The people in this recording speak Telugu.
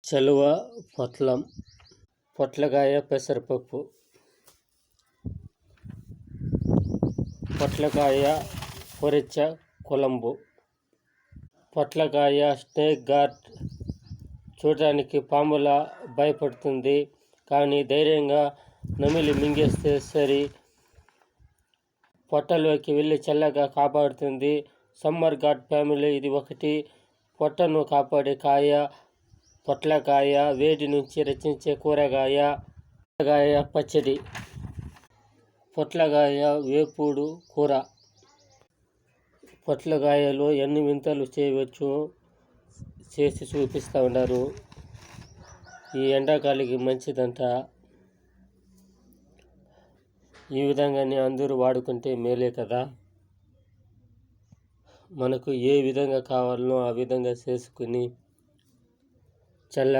చలువ పొట్లం, పొట్లకాయ పెసరపప్పు, పొట్లకాయ పొరిచ్చ కొలంబు. పొట్లకాయ స్నేక్ గార్డ్ చూడడానికి పాములా భయపడుతుంది, కానీ ధైర్యంగా నమిలి మింగేస్తే సరి పొట్టలోకి వెళ్ళి చల్లగా కాపాడుతుంది. సమ్మర్ గార్డ్ ఫ్యామిలీ ఇది ఒకటి. పొట్టను కాపాడే కాయ పొట్లకాయ, వేడి నుంచి రచించే కూరగాయ. పొట్లకాయ పచ్చడి, పొట్లకాయ వేపుడు కూర. పొట్లకాయలో ఎన్ని వింతలు చేయవచ్చు చేసి చూపిస్తూ ఉన్నారు. ఈ ఎండాకాలికి మంచిదంట. ఈ విధంగానే అందరూ వాడుకుంటే మేలే కదా. మనకు ఏ విధంగా కావాలనో ఆ విధంగా చేసుకుని చల్ల